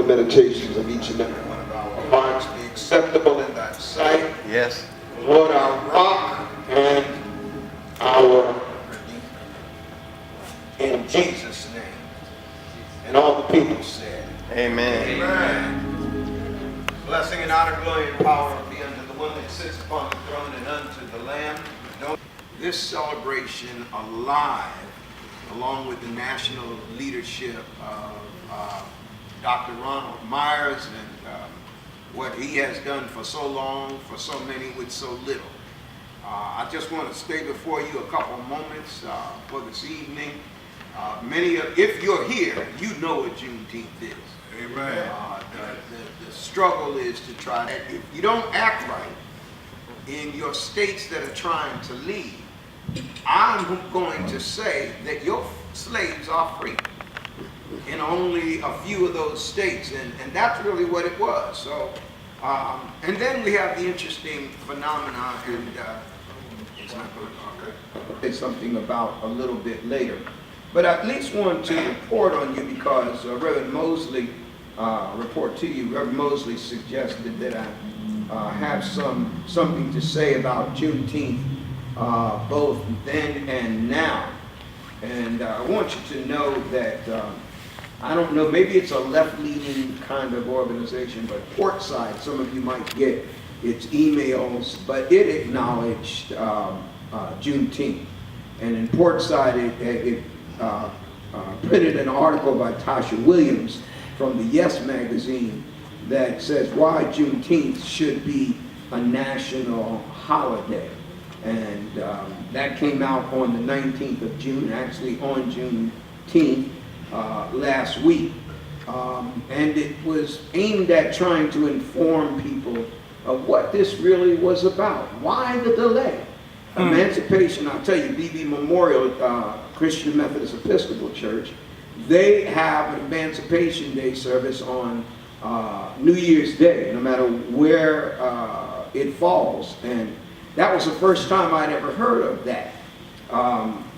Meditations of each and every one of our hearts be acceptable in thy sight. Yes. Lord, our rock and our Redeemer. In Jesus' name. And all the people said, Amen. Amen. Blessing and honor, glory and power be unto the one that sits upon the throne and unto the Lamb. This celebration alive, along with the national leadership of Dr. Ronald Myers and what he has done for so long, for so many with so little. I just want to stay before you a couple moments for this evening. If you're here, you know what Juneteenth is. Amen. The struggle is to try, if you don't act right in your states that are trying to lead, I'm going to say that your slaves are free in only a few of those states, and that's really what it was. So, and then we have the interesting phenomenon, and it's not going to say something about a little bit later. But I at least want to report on you because Reverend Mosley, report to you, Reverend Mosley suggested that I have something to say about Juneteenth, both then and now. And I want you to know that I don't know, maybe it's a left-leaning kind of organization, but Portside, some of you might get its emails, but it acknowledged Juneteenth. And in Portside, it printed an article by Tasha Williams from the Yes magazine that says why Juneteenth should be a national holiday. And that came out on the 19th of June, actually on Juneteenth. Last week, and it was aimed at trying to inform people of what this really was about. Why the delay? Emancipation, I'll tell you, BB Memorial Christian Methodist Episcopal Church, they have an Emancipation Day service on New Year's Day, no matter where it falls. And that was the first time I'd ever heard of that.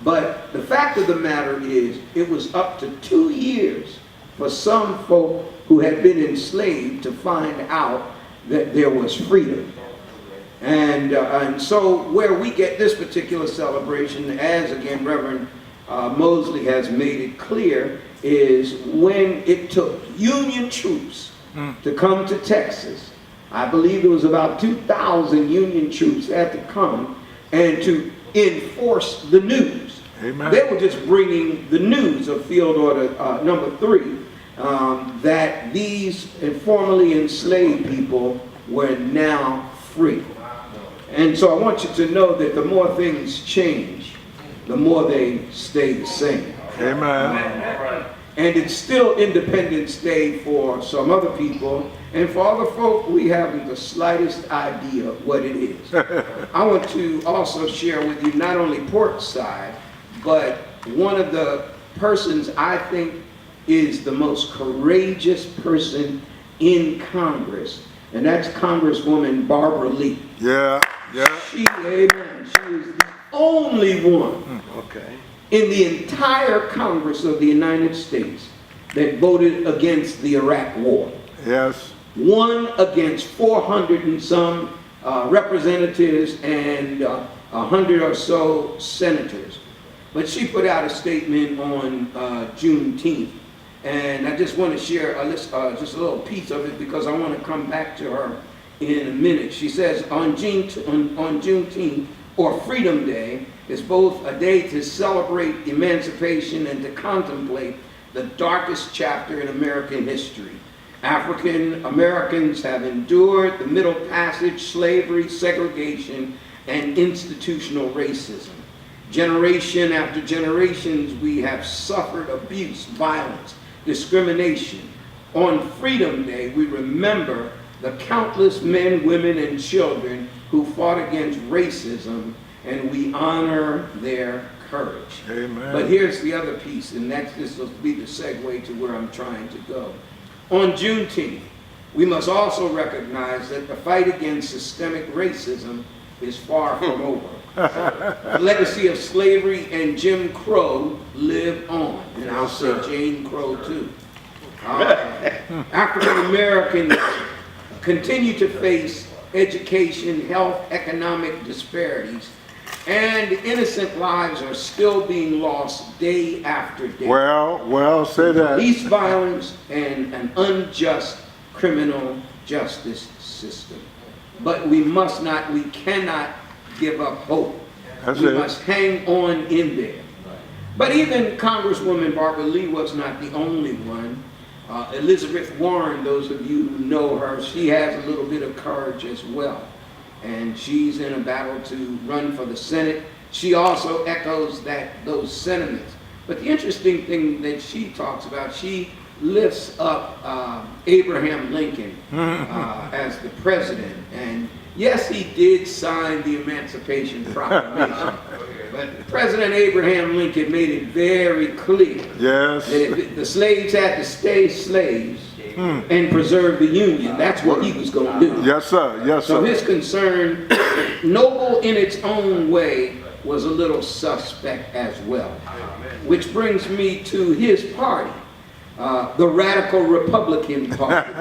But the fact of the matter is, it was up to 2 years for some folk who had been enslaved to find out that there was freedom. And so where we get this particular celebration, as again Reverend Mosley has made it clear, is when it took Union troops to come to Texas. I believe it was about 2,000 Union troops had to come and to enforce the news. Amen. They were just bringing the news of Field Order number 3, that these formerly enslaved people were now free. And so I want you to know that the more things change, the more they stay the same. Amen. And it's still Independence Day for some other people, and for other folk, we haven't the slightest idea what it is. I want to also share with you not only Portside, but one of the persons I think is the most courageous person in Congress, and that's Congresswoman Barbara Lee. Yeah. Amen. She is the only one in the entire Congress of the United States that voted against the Iraq War. Yes. One against 400 and some representatives and 100 or so senators. but she put out a statement on Juneteenth. And I just want to share just a little piece of it because I want to come back to her in a minute. She says, on Juneteenth, or Freedom Day, is both a day to celebrate emancipation and to contemplate the darkest chapter in American history. African Americans have endured the Middle Passage, slavery, segregation, and institutional racism. Generation after generations, we have suffered abuse, violence, discrimination. On Freedom Day, we remember the countless men, women, and children who fought against racism, and we honor their courage. Amen. But here's the other piece, and this will be the segue to where I'm trying to go. On Juneteenth, we must also recognize that the fight against systemic racism is far from over. The legacy of slavery and Jim Crow live on, and I'll say Jane Crow too. African Americans continue to face education, health, economic disparities, and innocent lives are still being lost day after day. Well, say that. Police violence and an unjust criminal justice system. But we cannot give up hope. We must hang on in there. But even Congresswoman Barbara Lee was not the only one. Elizabeth Warren, those of you who know her, she has a little bit of courage as well. And she's in a battle to run for the Senate. She also echoes those sentiments. But the interesting thing that she talks about, she lifts up Abraham Lincoln as the president. And yes, he did sign the Emancipation Proclamation. But President Abraham Lincoln made it very clear that if the slaves had to stay slaves and preserve the Union, that's what he was going to do. Yes, sir. Yes, sir. So his concern, noble in its own way, was a little suspect as well. Which brings me to his party, the Radical Republican Party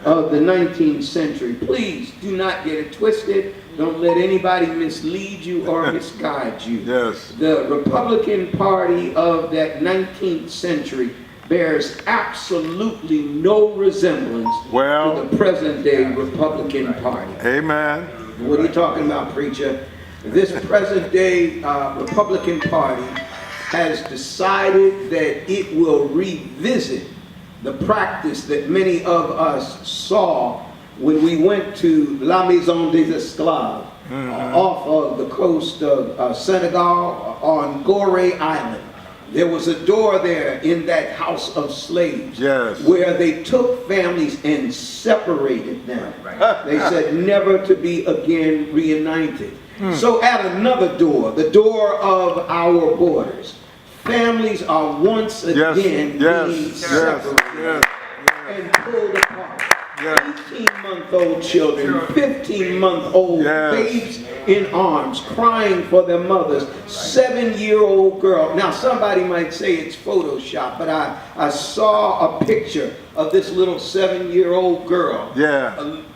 of the 19th century. Please do not get it twisted. Don't let anybody mislead you or misguide you. Yes. The Republican Party of that 19th century bears absolutely no resemblance to the present day Republican Party. Amen. What are you talking about, preacher? This present day Republican Party has decided that it will revisit the practice that many of us saw when we went to La Maison des Esclaves off of the coast of Senegal on Gorée Island. There was a door there in that house of slaves where they took families and separated them. They said never to be again reunited. So at another door, the door of our borders, families are once again being separated and pulled apart. 18-month-old children, 15-month-old babes in arms, crying for their mothers, 7-year-old girl. Now somebody might say it's Photoshop, but I saw a picture of this little 7-year-old girl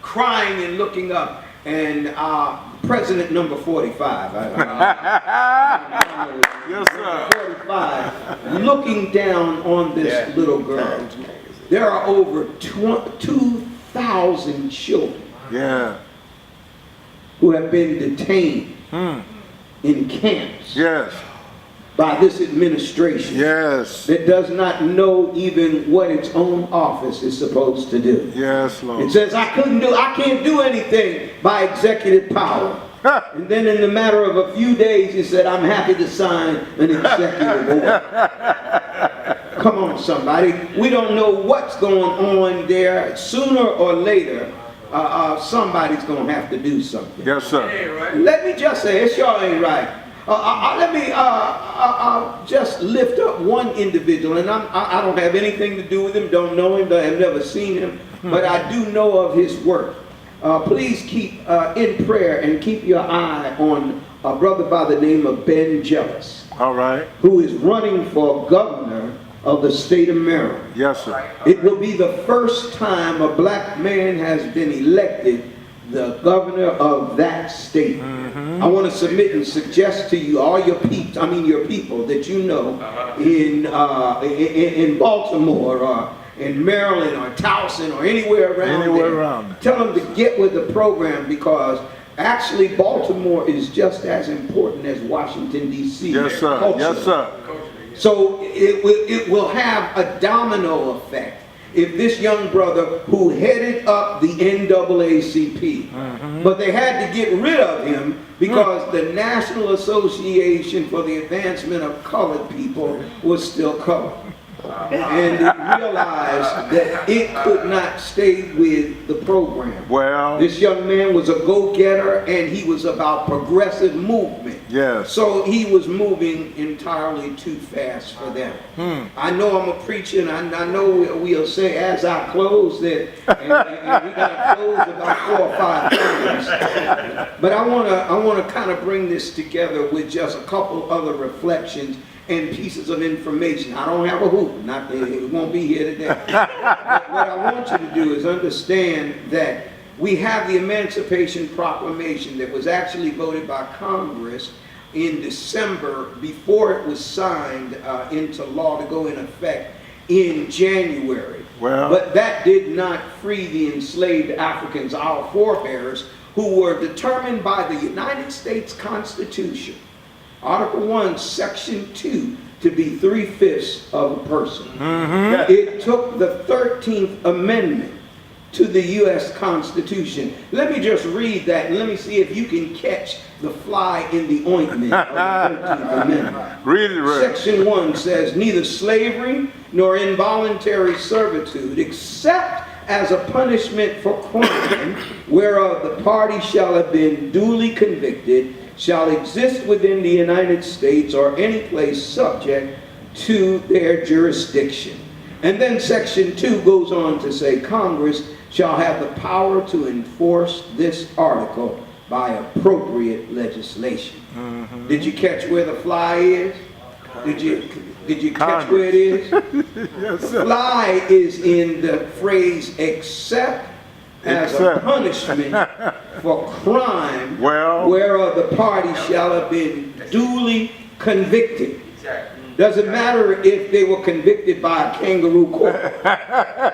crying and looking up, and President number 45, yes, sir. 45, looking down on this little girl. There are over 2,000 children who have been detained in camps by this administration that does not know even what its own office is supposed to do. Yes, Lord. It says, I can't do anything by executive power. And then in the matter of a few days, he said, I'm happy to sign an executive order. Come on, somebody. We don't know what's going on there. Sooner or later, somebody's going to have to do something. Yes, sir. Let me just say, it sure ain't right. Let me just lift up one individual, and I don't have anything to do with him, don't know him, have never seen him, but I do know of his work. Please keep in prayer and keep your eye on a brother by the name of Ben Jealous. All right. Who is running for governor of the state of Maryland. Yes, sir. It will be the first time a black man has been elected the governor of that state. I want to submit and suggest to you, all your people that you know in Baltimore or in Maryland or Towson or anywhere around. Tell them to get with the program, because actually Baltimore is just as important as Washington, D.C. Yes, sir. culturally. Yes, sir. So it will have a domino effect if this young brother who headed up the NAACP, but they had to get rid of him because the National Association for the Advancement of Colored People was still colored. And it realized that it could not stay with the program. Well, this young man was a go-getter, and he was about progressive movement. yes. So he was moving entirely too fast for them. I know I'm a preacher, and I know we'll say as I close that, and we got to close about 4 or 5 times. But I want to kind of bring this together with just a couple other reflections and pieces of information. I don't have a hoop, not that it won't be here today. But what I want you to do is understand that we have the Emancipation Proclamation that was actually voted by Congress in December before it was signed into law to go in effect in January. Well, but that did not free the enslaved Africans, our forebears, who were determined by the United States Constitution, Article 1, Section 2, to be 3/5 of a person. It took the 13th Amendment to the U.S. Constitution. Let me just read that, and let me see if you can catch the fly in the ointment of the 13th Amendment. Read it, Ray. Section 1 says, neither slavery nor involuntary servitude, except as a punishment for crime, whereof the party shall have been duly convicted, shall exist within the United States or any place subject to their jurisdiction. And then Section 2 goes on to say, Congress shall have the power to enforce this article by appropriate legislation. Did you catch where the fly is? Did you catch where it is? Yes, sir. Fly is in the phrase except as a punishment for crime, whereof the party shall have been duly convicted. Doesn't matter if they were convicted by a kangaroo court.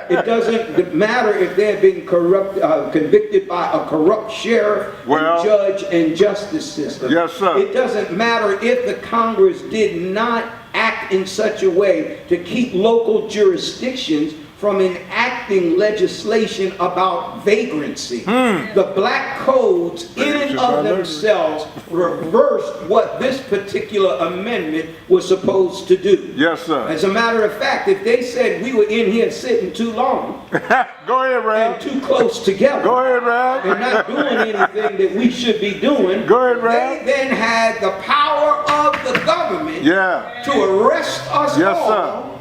It doesn't matter if they have been convicted by a corrupt sheriff, and judge, and justice system. Yes, sir. It doesn't matter if the Congress did not act in such a way to keep local jurisdictions from enacting legislation about vagrancy. The black codes in and of themselves reversed what this particular amendment was supposed to do. Yes, sir. As a matter of fact, if they said we were in here sitting too long, go ahead, Ralph, and too close together, go ahead, Ralph, and not doing anything that we should be doing, go ahead, Ralph, they then had the power of the government to arrest us all,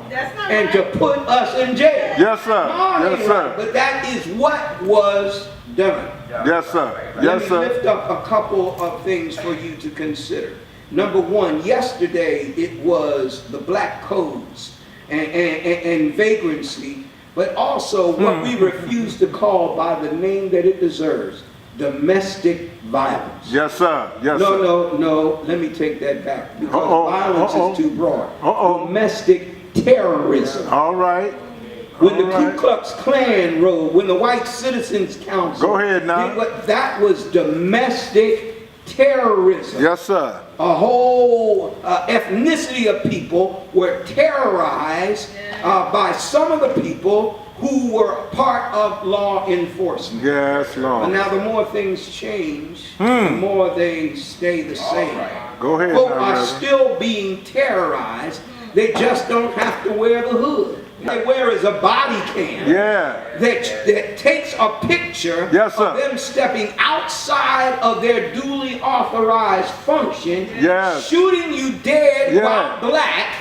and to put us in jail. Yes, sir. Yes, sir. But that is what was done. Yes, sir. Yes, sir. Let me lift up a couple of things for you to consider. Number one, yesterday it was the black codes and vagrancy, but also what we refuse to call by the name that it deserves, domestic violence. Yes, sir. Yes, sir. No. Let me take that back, because violence is too broad. Domestic terrorism. All right. When the Ku Klux Klan rode, when the White Citizens Council, go ahead now. That was domestic terrorism. Yes, sir. A whole ethnicity of people were terrorized by some of the people who were part of law enforcement. Yes, Lord. And now the more things change, the more they stay the same. Go ahead. Folk are still being terrorized. They just don't have to wear the hood. They wear is a body cam that takes a picture of them stepping outside of their duly authorized function, shooting you dead while black,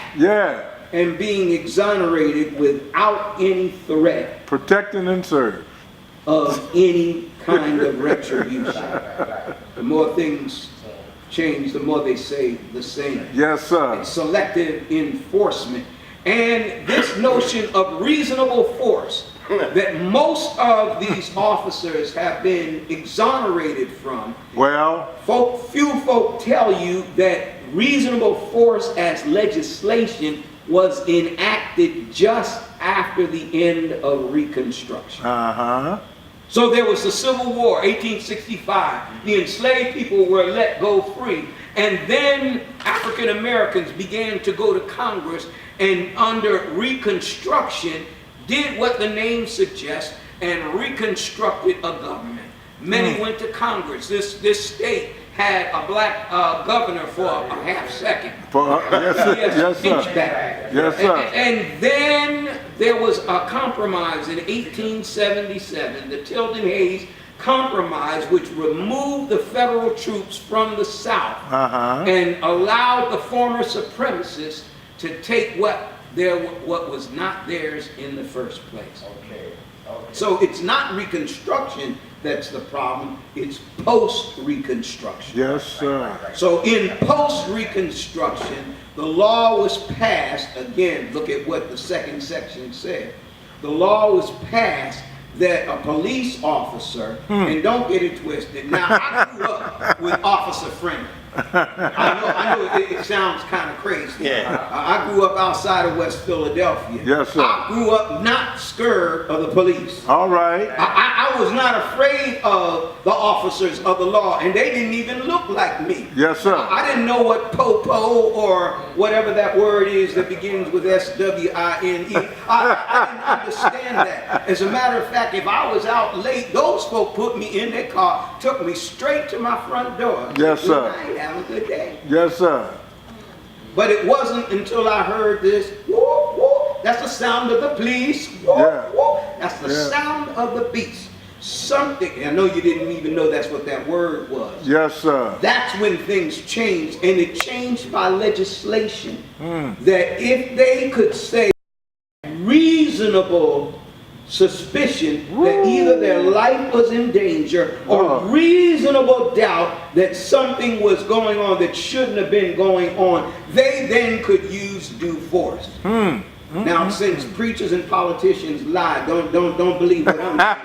and being exonerated without any threat, protecting and serve, of any kind of retribution. The more things change, the more they say the same. Yes, sir. It's selective enforcement. And this notion of reasonable force that most of these officers have been exonerated from. Well, Few folk tell you that reasonable force as legislation was enacted just after the end of Reconstruction. uh-huh. So there was the Civil War, 1865. The enslaved people were let go free. And then African Americans began to go to Congress and under Reconstruction did what the name suggests and reconstructed a government. Many went to Congress. This state had a black governor for a half second. Yes, sir. Yes, Inchback. sir. Yes, sir. And then there was a compromise in 1877, the Tilden Hayes Compromise, which removed the federal troops from the South and allowed the former supremacists to take what was not theirs in the first place. So it's not Reconstruction that's the problem, it's post-Reconstruction. Yes, sir. So in post-Reconstruction, the law was passed, again, look at what the second section said. The law was passed that a police officer, and don't get it twisted, now I grew up with Officer Freeman. I know it sounds kind of crazy. Yeah. I grew up outside of West Philadelphia. Yes, sir. I grew up not scared of the police. All right. I was not afraid of the officers of the law, and they didn't even look like me. Yes, sir. I didn't know what popo or whatever that word is that begins with S-W-I-N-E. I didn't understand that. As a matter of fact, if I was out late, those folk put me in their car, took me straight to my front door. Yes, sir. Good night, have a good day. Yes, sir. But it wasn't until I heard this, whoop, whoop, that's the sound of the police, whoop, Yeah. whoop, that's the Yeah. sound of the beast. Something, I know you didn't even know that's what that word was. Yes, sir. That's when things changed, and it changed by legislation. That if they could say reasonable suspicion that either their life was in danger or reasonable doubt that something was going on that shouldn't have been going on, they then could use due force. Now, since preachers and politicians lie, don't believe what I'm saying.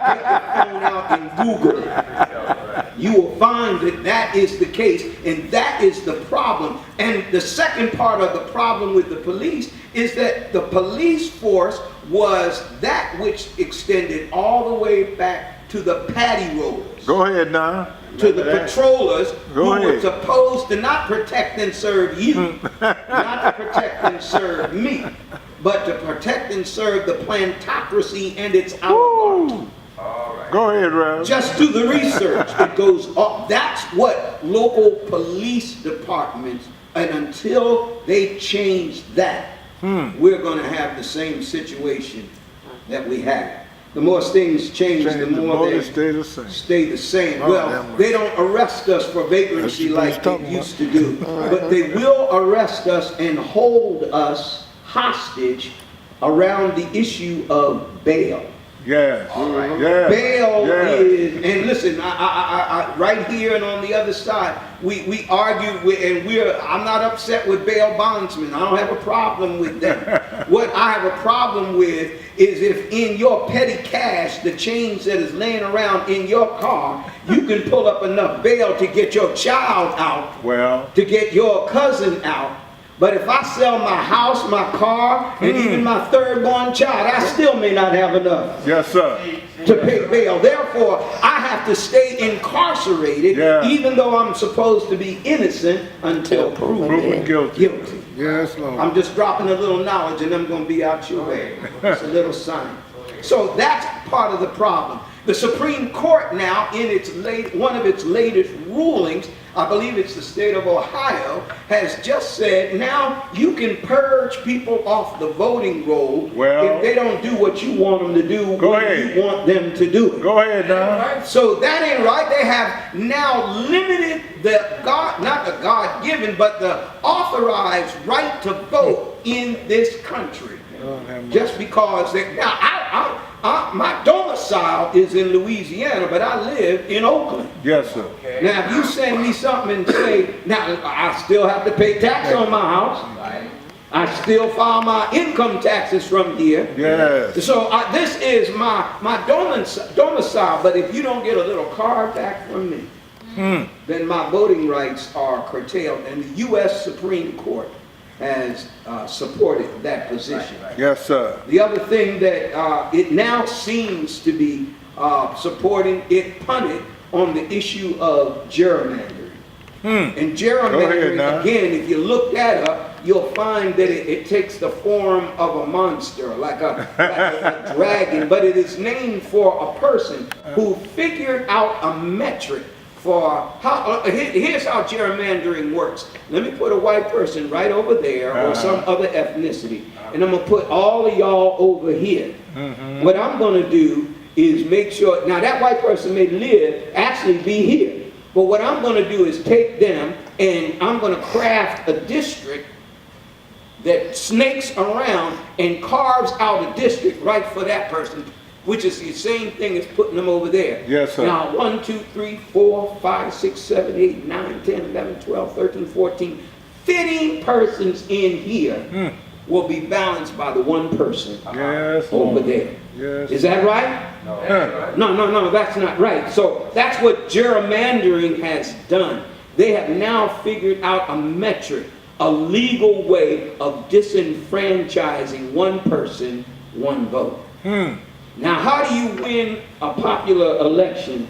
Take your phone out and Google it. You will find that that is the case, and that is the problem. And the second part of the problem with the police is that the police force was that which extended all the way back to the paddy rollers. Go ahead now. To the patrollers who were ahead. supposed to not protect and serve you, not to protect and serve me, but to protect and serve the plantocracy and its oligarchy. Go ahead, Rev. Just do the research. It goes up. That's what local police departments, and until they change that, we're going to have the same situation that we have. The more things change, the more they stay the same. stay the same. Oh, Well, damn right. they don't arrest us for vagrancy like they used to do, but they will arrest us and hold us hostage around the issue of bail. Yes. Yes. Bail Yes. is, and listen, I right here and on the other side, we argue with, and I'm not upset with bail bondsmen. I don't have a problem with them. What I have a problem with is if in your petty cash, the change that is laying around in your car, you can pull up enough bail to get your child out, Well, to get your cousin out. But if I sell my house, my car, and even my third-born child, I still may not have enough yes, sir. to pay bail. Therefore, I have to stay incarcerated, Yeah. even though I'm supposed to be innocent until Proven guilty. guilty. Yes, Lord. I'm just dropping a little knowledge and I'm going to be out your way. It's a little sign. So that's part of the problem. The Supreme Court now, in one of its latest rulings, I believe it's the state of Ohio, has just said now you can purge people off the voting roll if they don't do what you want them to do when you want them to do it. Go ahead now. So that ain't right. They have now limited the not the God-given, but the authorized right to vote in this country. Just because my domicile is in Louisiana, but I live in Oakland. Yes, sir. Now, if you send me something and say, now I still have to pay tax on my house. I still file my income taxes from here. Yes. So this is my domicile, but if you don't get a little card back from me, then my voting rights are curtailed, and the U.S. Supreme Court has supported that position. Yes, sir. The other thing that it now seems to be supporting, it punted on the issue of gerrymandering. And gerrymandering, again, if you look that up, you'll find that it takes the form of a monster, like a dragon, but it is named for a person who figured out a metric for how, here's how gerrymandering works. Let me put a white person right over there, or some other ethnicity, and I'm gonna put all of y'all over here. What I'm gonna do is make sure, now that white person may actually be here, but what I'm gonna do is take them and I'm gonna craft a district that snakes around and carves out a district right for that person, which is the same thing as putting them over there. Yes, sir. Now, 1, 2, 3, 4, 5, 6, 7, 8, 9, 10, 11, 12, 13, 14, 15 persons in here will be balanced by the one person over there. Yes. Is that right? No, that's not right. So that's what gerrymandering has done. They have now figured out a metric, a legal way of disenfranchising one person, one vote. Now, how do you win a popular election?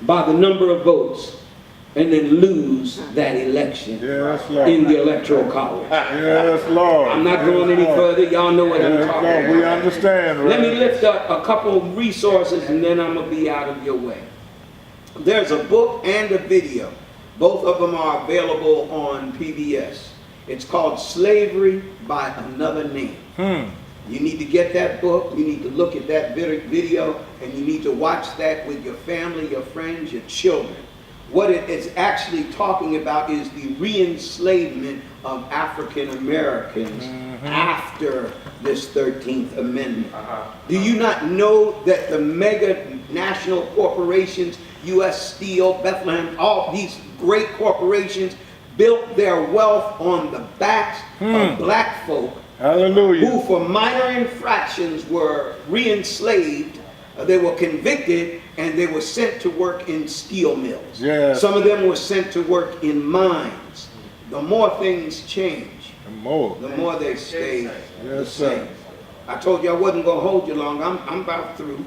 By the number of votes, and then lose that election in the Electoral College. Yes, Lord. I'm not going any further. Y'all know what I'm talking about. We understand, right? Let me lift up a couple of resources, and then I'm going to be out of your way. There's a book and a video. Both of them are available on PBS. It's called Slavery by Another Name. You need to get that book, you need to look at that video, and you need to watch that with your family, your friends, your children. What it is actually talking about is the re-enslavement of African Americans after this 13th Amendment. Do you not know that the mega national corporations, U.S. Steel, Bethlehem, all these great corporations built their wealth on the backs of black folk who for minor infractions were re-enslaved? They were convicted and they were sent to work in steel mills. Some of them were sent to work in mines. The more things change, the more they stay the same. I told you I wasn't going to hold you long. I'm about through.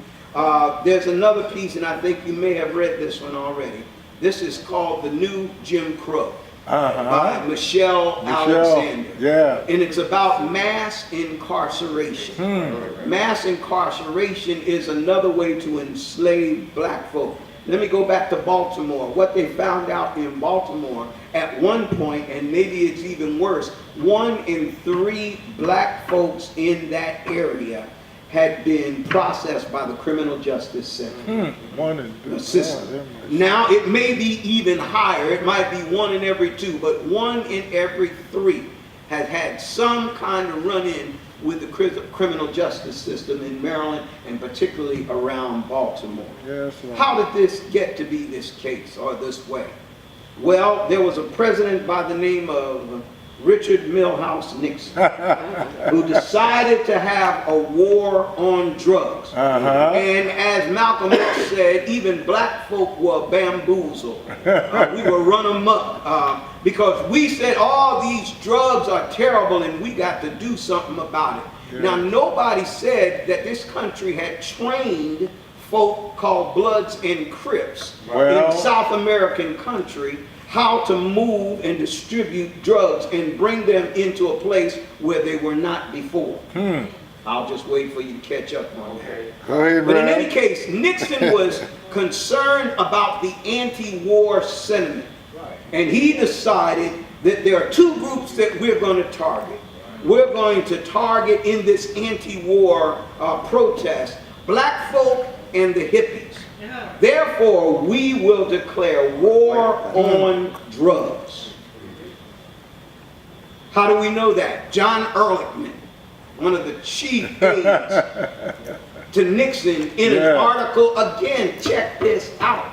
There's another piece, and I think you may have read this one already. This is called The New Jim Crow by Michelle Alexander. And it's about mass incarceration. Mass incarceration is another way to enslave black folk. Let me go back to Baltimore. What they found out in Baltimore at one point, and maybe it's even worse, 1 in 3 black folks in that area had been processed by the criminal justice system. Now it may be even higher. It might be 1 in every 2, but 1 in every 3 has had some kind of run-in with the criminal justice system in Maryland, and particularly around Baltimore. How did this get to be this case, or this way? Well, there was a president by the name of Richard Milhouse Nixon, who decided to have a war on drugs. And as Malcolm X said, even black folk were bamboozled. We were run amok because we said, all these drugs are terrible and we got to do something about it. Now, nobody said that this country had trained folk called Bloods and Crips in South American country how to move and distribute drugs and bring them into a place where they were not before. I'll just wait for you to catch up on that. But in any case, Nixon was concerned about the anti-war sentiment. And he decided that there are 2 groups that we're going to target. We're going to target in this anti-war protest black folk and the hippies. Therefore, we will declare war on drugs. How do we know that? John Ehrlichman, one of the chief aides to Nixon, in an article, again, check this out,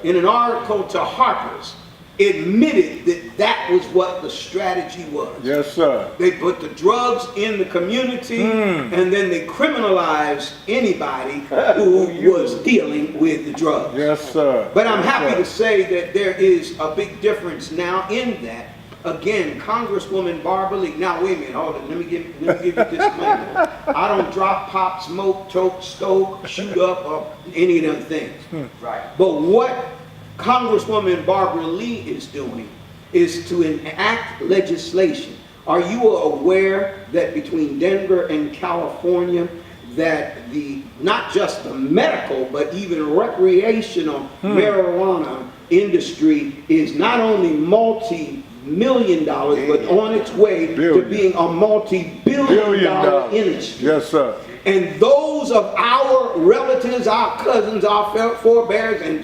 in an article to Harper's, admitted that that that was what the strategy was. Yes, sir. They put the drugs in the community, and then they criminalized anybody who was dealing with the drugs. Yes, sir. But I'm Yes, happy sir. to say that there is a big difference now in that. Again, Congresswoman Barbara Lee. Now, wait a minute, hold on. Let me give you this disclaimer. I don't drop, pop, smoke, choke, stoke, shoot up, or any of them things. Right. But what Congresswoman Barbara Lee is doing is to enact legislation. Are you aware that between Denver and California, that not just the medical, but even recreational marijuana industry is not only multi-million dollars, but on its way to being a multi-billion dollar industry? Yes, sir. And those of our relatives, our cousins, our forebears, and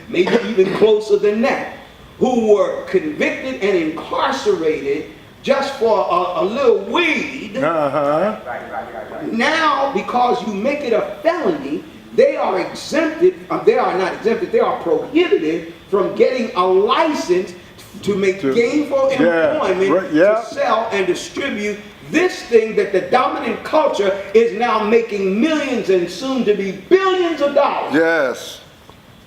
maybe even closer than that, who were convicted and incarcerated just for a little weed, now because you make it a felony, they are exempted, they are not exempted, they are prohibited from getting a license to make gainful employment to sell and distribute this thing that the dominant culture is now making millions and soon to be billions of dollars. Yes.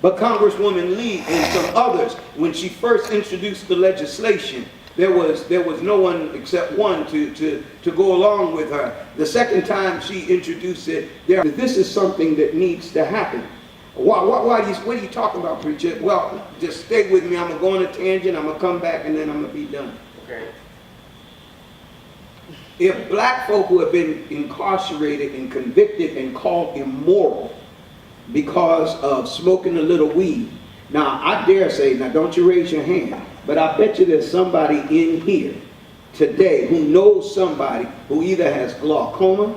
But Congresswoman Lee and some others, when she first introduced the legislation, there was no one except one to go along with her. The second time she introduced it, this is something that needs to happen. What are you talking about, preacher? Well, just stay with me. I'm going to go on a tangent. I'm going to come back, and then I'm going to be done. Okay. If black folk who have been incarcerated and convicted and called immoral because of smoking a little weed, now I dare say, now don't you raise your hand, but I bet you there's somebody in here today who knows somebody who either has glaucoma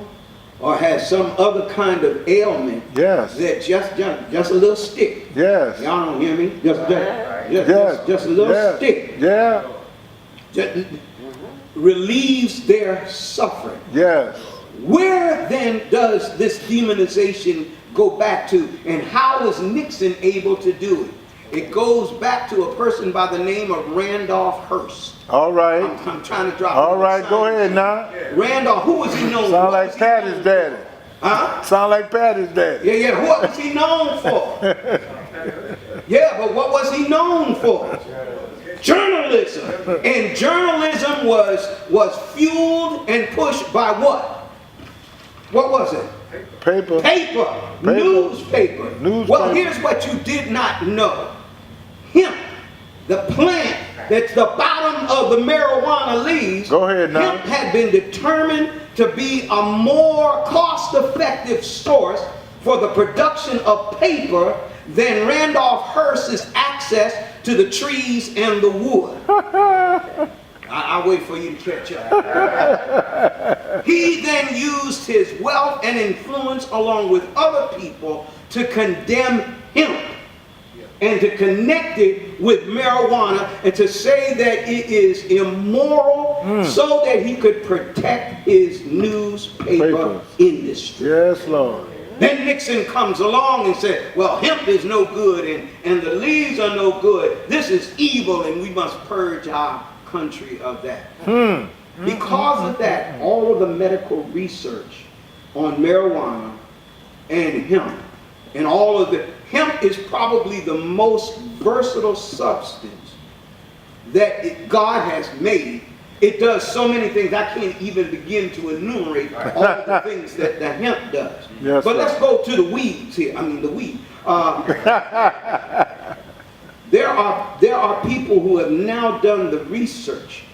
or has some other kind of ailment. Yes. That just a little stick. Yes. Y'all don't hear me? Just a little stick. Yeah. Just relieves their suffering. Yes. Where then does this demonization go back to, and how is Nixon able to do it? It goes back to a person by the name of Randolph Hearst. All right. I'm trying to drop. All right, go ahead now. Randolph, who was he known for? Sound like Patty's daddy. Huh? Sound like Patty's daddy. Yeah. What was he known for? Yeah, but what was he known for? Journalism. And journalism was fueled and pushed by what? What was it? Paper. Newspaper. Well, here's what you did not know. Hemp, the plant that's the bottom of the marijuana leaves. Go ahead now. Hemp had been determined to be a more cost-effective source for the production of paper than Randolph Hearst's access to the trees and the wood. I'll wait for you to catch up. He then used his wealth and influence along with other people to condemn hemp and to connect it with marijuana and to say that it is immoral so that he could protect his newspaper industry. Yes, Lord. Then Nixon comes along and said, well, hemp is no good and the leaves are no good. This is evil and we must purge our country of that. Because of that, all of the medical research on marijuana and hemp, and all of the hemp is probably the most versatile substance that God has made. It does so many things I can't even begin to enumerate all the things that the hemp does. Yes, but sir. let's go to the weeds here. I mean the weed. There are people who have now done the research,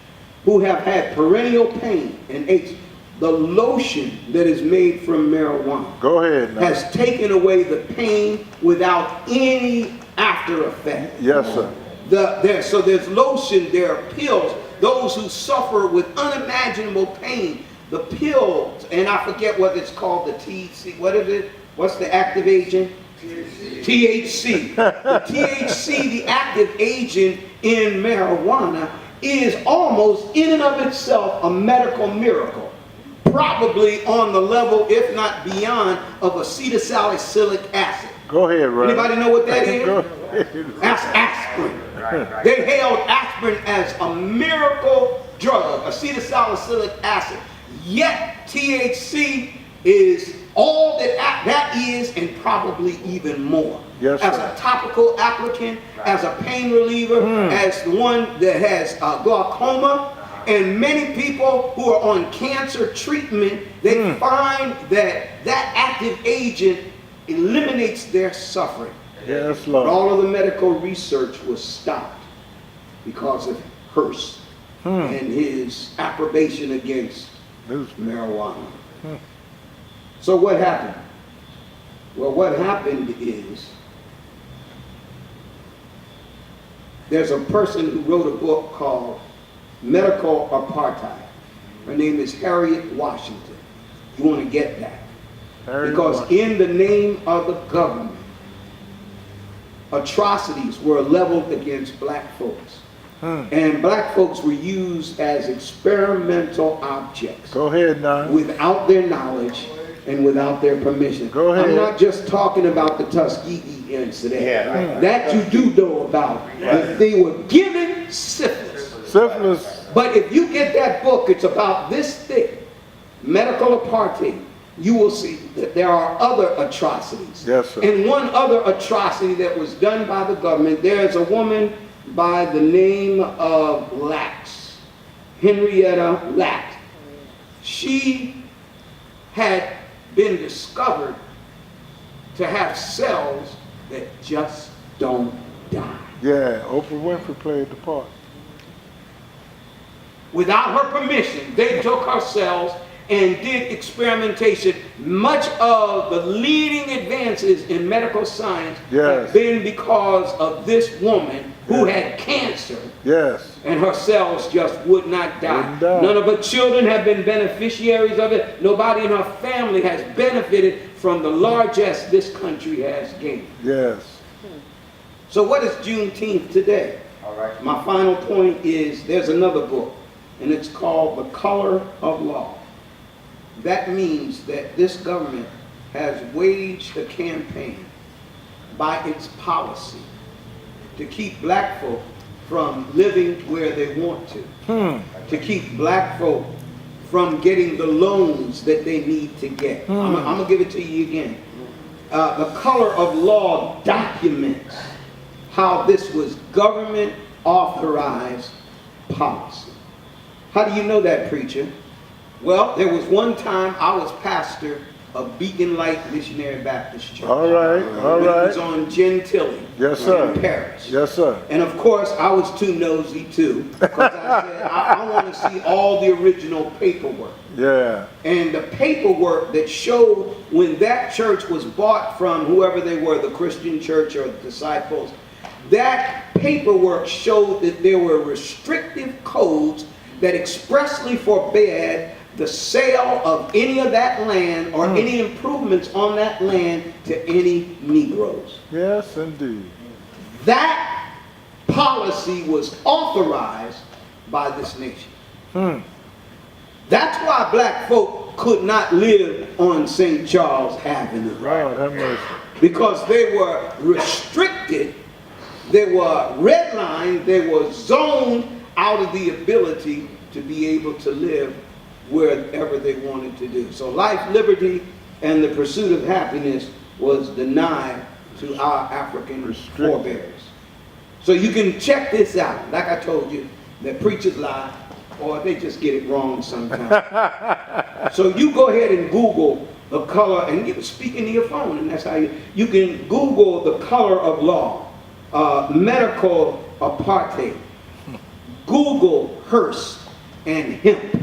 who have had perennial pain and aches. The lotion that is made from marijuana Go ahead now. has taken away the pain without any after effect. Yes, sir. So there's lotion, there are pills. Those who suffer with unimaginable pain, the pills, and I forget what it's called, the THC, what is it? What's the active agent? THC. The THC, the active agent in marijuana, is almost in and of itself a medical miracle. Probably on the level, if not beyond, of acetylsalicylic acid. Go ahead, Wright. Anybody know what that is? Go ahead. That's aspirin. Right. They hailed aspirin as a miracle drug, acetylsalicylic acid. Yet THC is all that is, and probably even more. Yes, as sir. a topical applicant, as a pain reliever, as the one that has glaucoma, and many people who are on cancer treatment, they find that that active agent eliminates their suffering. Yes, But Lord. all of the medical research was stopped because of Hearst and his approbation against marijuana. So what happened? Well, what happened is there's a person who wrote a book called Medical Apartheid. Her name is Harriet Washington. You want to get that. Because in the name of the government, atrocities were leveled against black folks. And black folks were used as experimental objects. Go ahead now. Without their knowledge and without their permission. Go ahead. I'm not just talking about the Tuskegee incident. Yeah, right. That you do know about. That they were given syphilis. Syphilis. But if you get that book, it's about this thick, Medical Apartheid, you will see that there are other atrocities. Yes, sir. And one other atrocity that was done by the government, there's a woman by the name of Lax, Henrietta Lacks. She had been discovered to have cells that just don't die. Yeah, Oprah Winfrey played the part. Without her permission, they took her cells and did experimentation. Much of the leading advances in medical science have been because of this woman who had cancer. Yes. And her cells just would not die. None of her children have been beneficiaries of it. Nobody in her family has benefited from the largesse this country has gained. Yes. So what is Juneteenth today? All right. My final point is there's another book, and it's called The Color of Law. That means that this government has waged a campaign by its policy to keep black folk from living where they want to keep black folk from getting the loans that they need to get. I'm going to give it to you again. The Color of Law documents how this was government authorized policy. How do you know that, preacher? Well, there was one time I was pastor of Beacon Light Missionary Baptist Church. All right, all right. It was on Gentilly. Yes, sir. In Paris. Yes, sir. And of course, I was too nosy too, because I said, I want to see all the original paperwork. Yeah. And the paperwork that showed when that church was bought from whoever they were, the Christian church or the disciples, that paperwork showed that there were restrictive codes that expressly forbade the sale of any of that land or any improvements on that land to any Negroes. Yes, indeed. That policy was authorized by this nation. That's why black folk could not live on St. Charles Avenue. Lord have mercy. Because they were restricted, they were redlined, they were zoned out of the ability to be able to live wherever they wanted to do. So life, liberty, and the pursuit of happiness was denied to our African forebears. So you can check this out. Like I told you, that preachers lie, or they just get it wrong sometimes. So you go ahead and Google the color, and you can speak into your phone, and that's how you can Google the color of law, medical apartheid. Google Hearst and hemp,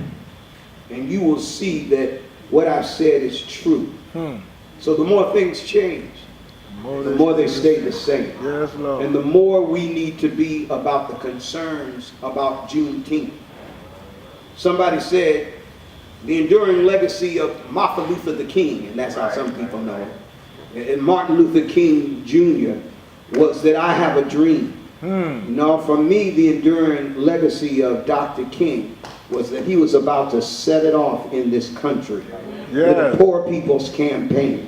and you will see that what I've said is true. So the more things change, the more they stay the same. Yes, Lord. And the more we need to be about the concerns about Juneteenth. Somebody said, the enduring legacy of Martin Luther King, and that's how some people know it, and Martin Luther King Jr., was that I have a dream. No, for me, the enduring legacy of Dr. King was that he was about to set it off in this country with a poor people's campaign.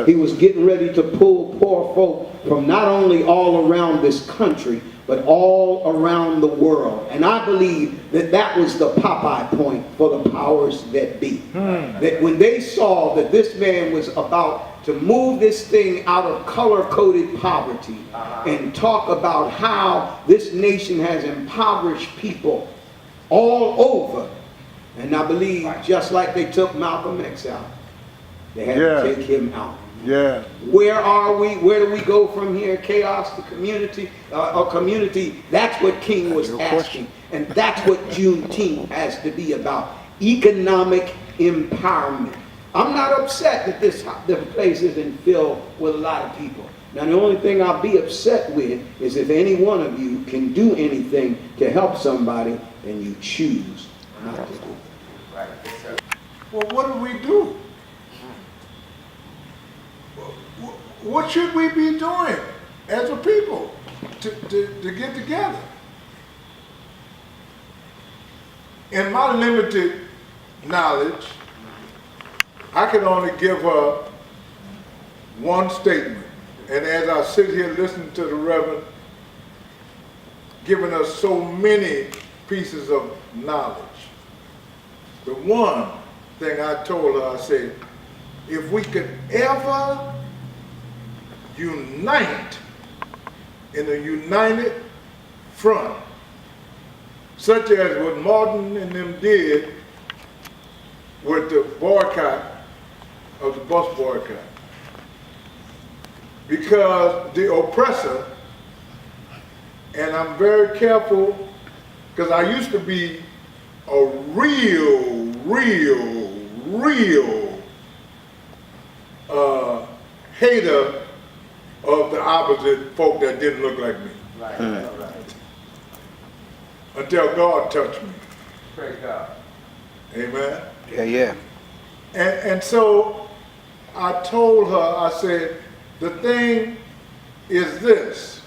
He was getting ready to pull poor folk from not only all around this country, but all around the world. And I believe that that was the Popeye point for the powers that be. That when they saw that this man was about to move this thing out of color-coded poverty and talk about how this nation has impoverished people all over. And I believe just like they took Malcolm X out, they had to take him out. Yeah. Where are we? Where do we go from here? Chaos to community, or community? That's what King was asking. And that's what Juneteenth has to be about. Economic empowerment. I'm not upset that the place isn't filled with a lot of people. Now the only thing I'll be upset with is if any one of you can do anything to help somebody and you choose not to do it. Right. Yes, sir. Well, what do we do? What should we be doing as a people to get together? In my limited knowledge, I can only give her one statement. And as I sit here listening to the Reverend giving us so many pieces of knowledge, the one thing I told her, I said, if we could ever unite in a united front, such as what Martin and them did with the boycott of the bus boycott. Because the oppressor, and I'm very careful, because I used to be a real hater of the opposite folk that didn't look like me. Right. Right. Until God touched me. Praise God. Amen. Yeah. And so I told her, I said, the thing is this.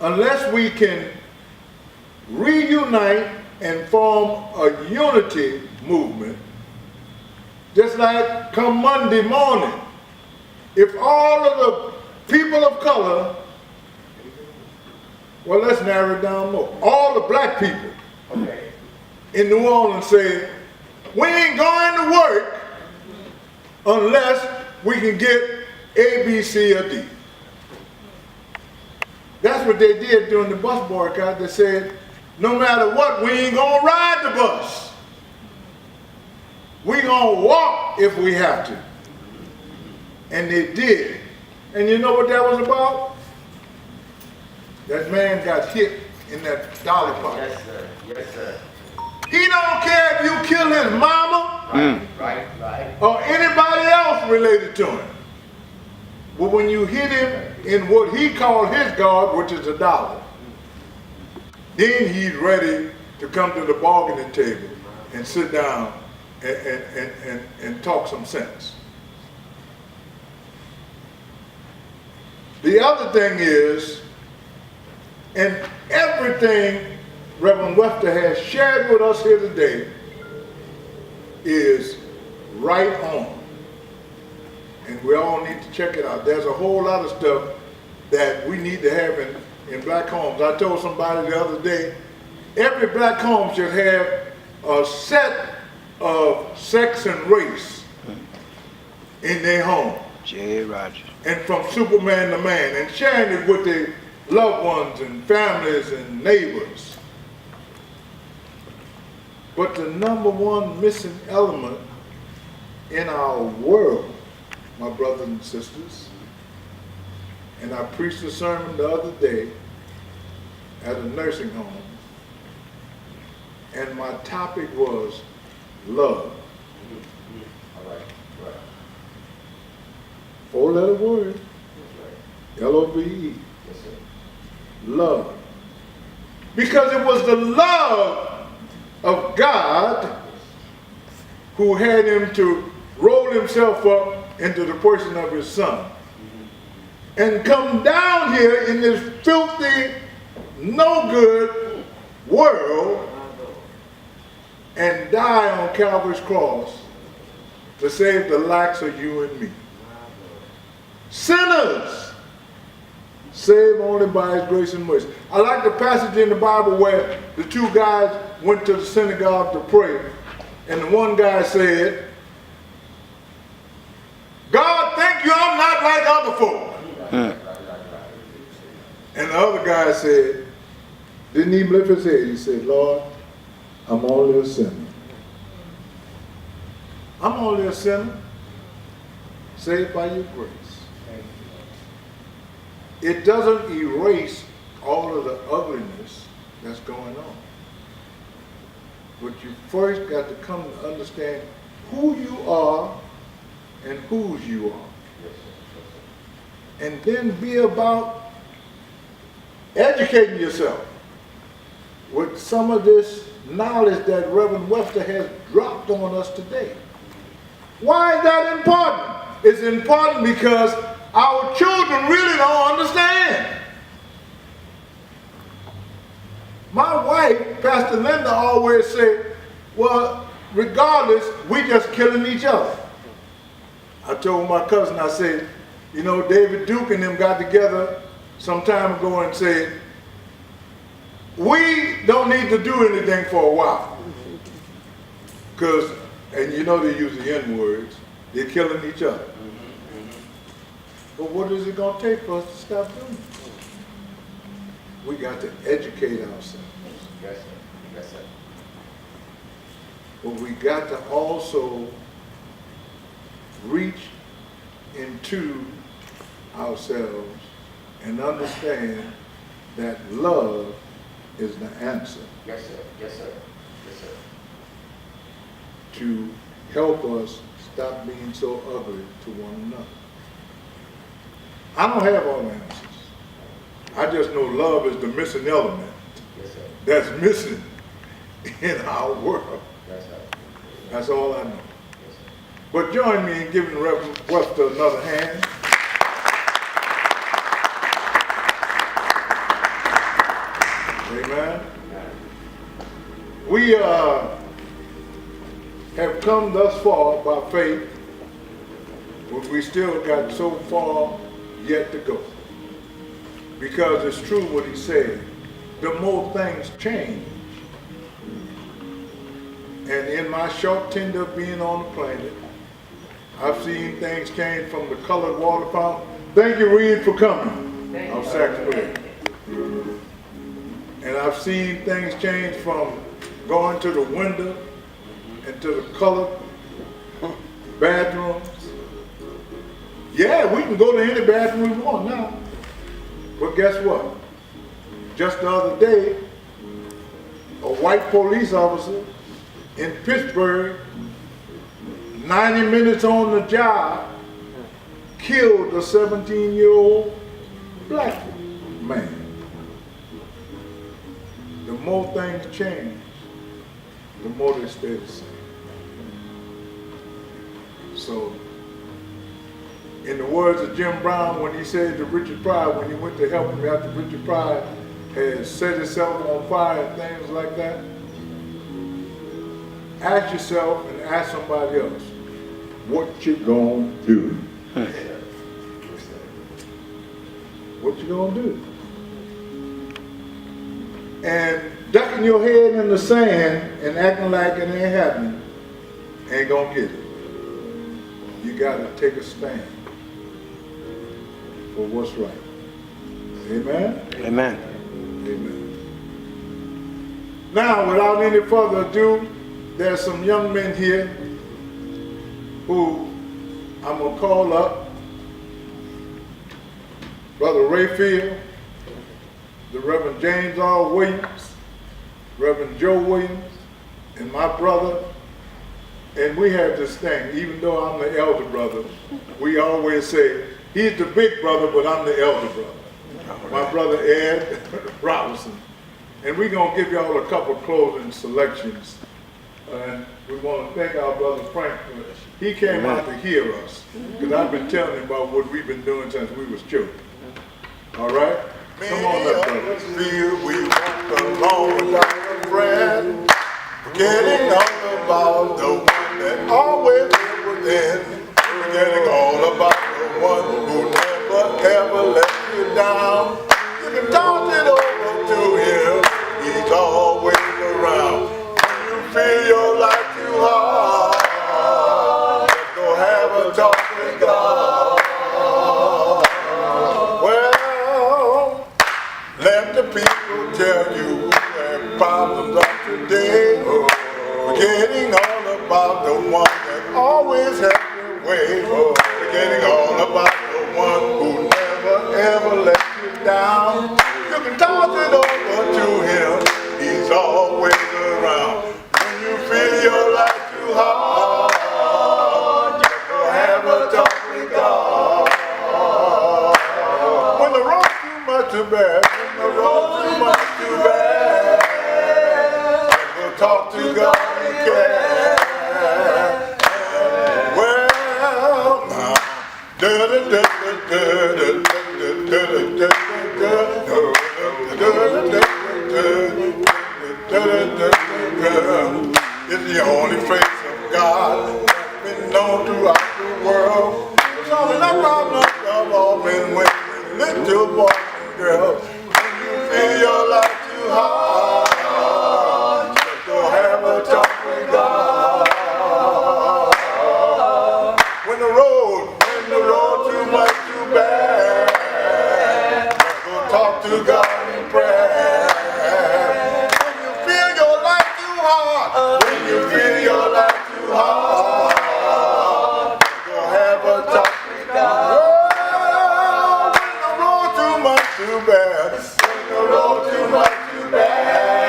Unless we can reunite and form a unity movement, just like come Monday morning, if all of the people of color, well, let's narrow it down more, all the black people in New Orleans say, we ain't going to work unless we can get A, B, C, or D. That's what they did during the bus boycott. They said, no matter what, we ain't gonna ride the bus. We gonna walk if we have to. And they did. And you know what that was about? That man got hit in that dolly pocket. Yes, sir. Yes, sir. He don't care if you kill his mama Right. or anybody else related to him. But when you hit him in what he called his God, which is $1, then he's ready to come to the bargaining table and sit down and talk some sense. The other thing is, and everything Reverend Webster has shared with us here today is right on. And we all need to check it out. There's a whole lot of stuff that we need to have in black homes. I told somebody the other day, every black home should have a set of sex and race in their home. J. Rogers. And from Superman to man, and sharing it with their loved ones and families and neighbors. But the number one missing element in our world, my brothers and sisters, and I preached a sermon the other day at a nursing home, and my topic was love. All right. Right. 4-letter word, Right. L-O-V-E, Yes, sir. love. Because it was the love of God who had him to roll himself up into the person of his son and come down here in this filthy, no good world and die on Calvary's cross to save the likes of you and me. Sinners Saved only by his grace and mercy. I like the passage in the Bible where the two guys went to the synagogue to pray, and the one guy said, God, thank you, I'm not like other folk. And the other guy said, didn't even lift his head. He said, Lord, I'm only a sinner. I'm only a sinner, saved by your grace. It doesn't erase all of the ugliness that's going on. But you first got to come to understand who you are and whose you are. And then be about educating yourself with some of this knowledge that Reverend Webster has dropped on us today. Why is that important? It's important because our children really don't understand. My wife, Pastor Linda, always said, well, regardless, we just killing each other. I told my cousin, I said, you know, David Duke and them got together some time ago and said, we don't need to do anything for a while. Because, and you know they use the N-words, they're killing each other. But what is it going to take for us to stop doing it? We got to educate ourselves. Yes, sir. Yes, sir. But we got to also reach into ourselves and understand that love is the answer. Yes, sir. Yes, sir. Yes, sir. To help us stop being so ugly to one another. I don't have all the answers. I just know love is the missing element Yes, sir. that's missing in our world. Yes, sir. That's all I know. Yes, sir. But join me in giving Reverend Webster another hand. Amen. We have come thus far by faith, but we still got so far yet to go. Because it's true what he said, the more things change. And in my short tender of being on the planet, I've seen things change from the colored water fountain. Thank you, Reed, for coming. I'm sacrificed. And I've seen things change from going to the window and to the colored bathrooms. Yeah, we can go to any bathroom we want now. But guess what? Just the other day, a white police officer in Pittsburgh, 90 minutes on the job, killed a 17-year-old black man. The more things change, the more they stay the same. So, in the words of Jim Brown, when he said to Richard Pryor, when he went to help him after Richard Pryor had set himself on fire and things like that, ask yourself and ask somebody else, what you gonna do? What you gonna do? And ducking your head in the sand and acting like it ain't happening ain't gonna get it. You gotta take a stand for what's right. Amen? Amen. Amen. Now, without any further ado, there's some young men here who I'm going to call up. Brother Rayfield, the Reverend James R. Williams, Reverend Joe Williams, and my brother. And we have this thing, even though I'm the elder brother, we always say, he's the big brother, but I'm the elder brother. My brother Ed Robinson. And we're going to give y'all a couple closing selections. And we want to thank our brother Frank. He came out to hear us, because I've been telling him about what we've been doing since we was children. All right? Come on up, brother. Feel we walk along without a friend, forgetting all about the one that always lived within, forgetting all about the one who never ever let you down. down. You can toss it over to him. He's always around. When you feel your life too hard, go have a talk with God. Well, let the people tell you their problems of today, forgetting all about the one that always has the way, forgetting all about the one who never ever let you down. You can toss it over to him, he's always around. When you feel your life too hard, go have a talk with God. When the road's too much to bear, when the road's too much to bear, go talk to God and care. Well, now, it's the only face of God that's been known throughout the world. Solving our problems have all been with little boys and girls. When you feel your life too hard, go have a talk with God. When the road too much too bad, go talk to God in prayer. When you feel your life too hard, when you feel your life too hard, go have a talk with God. When the road too much too bad, when the road too much too bad,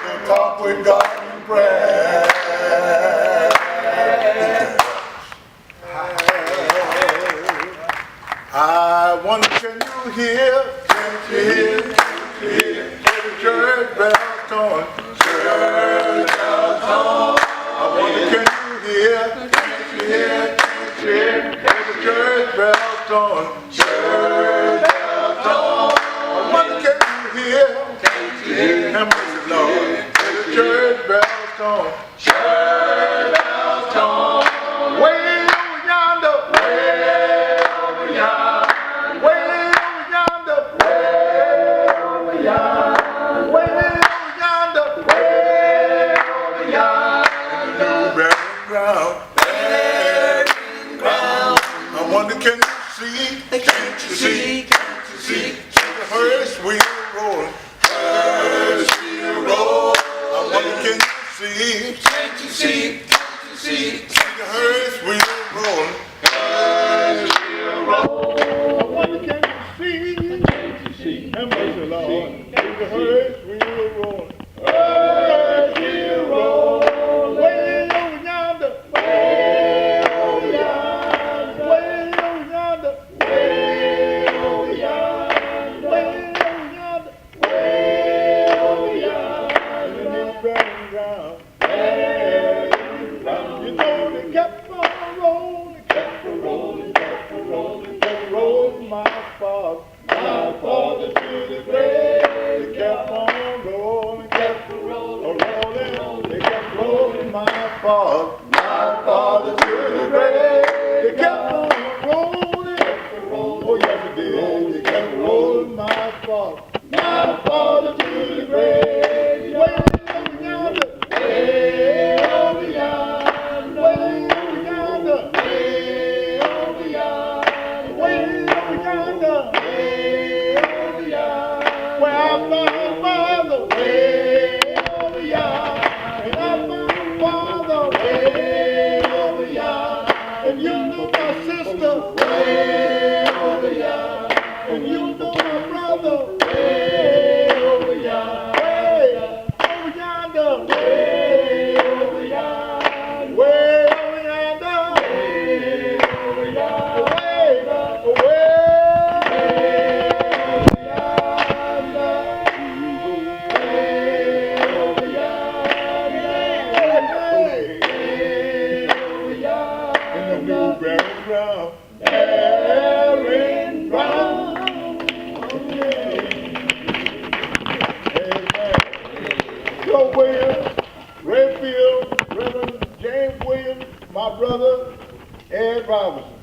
go talk with God in prayer. I wonder, can you hear? Can you hear? The church bells tolling. Church bells tolling. I wonder, can you hear? Can you hear? The church bells tolling. Church bells tolling. I wonder, can you hear? Can you hear? Have mercy, Lord. The church bells tolling. Church bells tolling. Way over yonder. Way over yonder. Way over yonder. Way over yonder. Way over yonder. Way over yonder. In the new burying ground. Burying ground. I wonder, can you see? Can't you see? Can't you see? The hearse wheel rolling. Hearse wheel roll. I wonder, can you see? Can't you see? Can't you see? The hearse wheel rolling. Hearse wheel roll. I wonder, can you see? Can't you see? Have mercy, Lord. The hearse wheel rolling. Hearse wheel roll. Way over yonder. Way over yonder. Way over yonder. Way over yonder. Way over yonder. Way over yonder. The new burying ground. Burying ground. You know they kept on rolling, kept on rolling, kept on rolling, kept on rolling my father to the grave. They kept on rolling, kept on rolling, they kept rolling my father to the grave. They kept on rolling, oh yes they did. They kept rolling my father to the grave. Way over yonder, way over yonder, way over yonder, way over yonder, way over yonder, way over yonder. Where I found my father, way over yonder, and I found my father, way over yonder, and you know my sister, way over yonder, and you know my brother, way over yonder, way over yonder, way over yonder, way over yonder, way over yonder, way over in the new barren ground, barren ground. Amen. Joe Williams, Redfield, Reverend James Williams, my brother, Ed Robinson.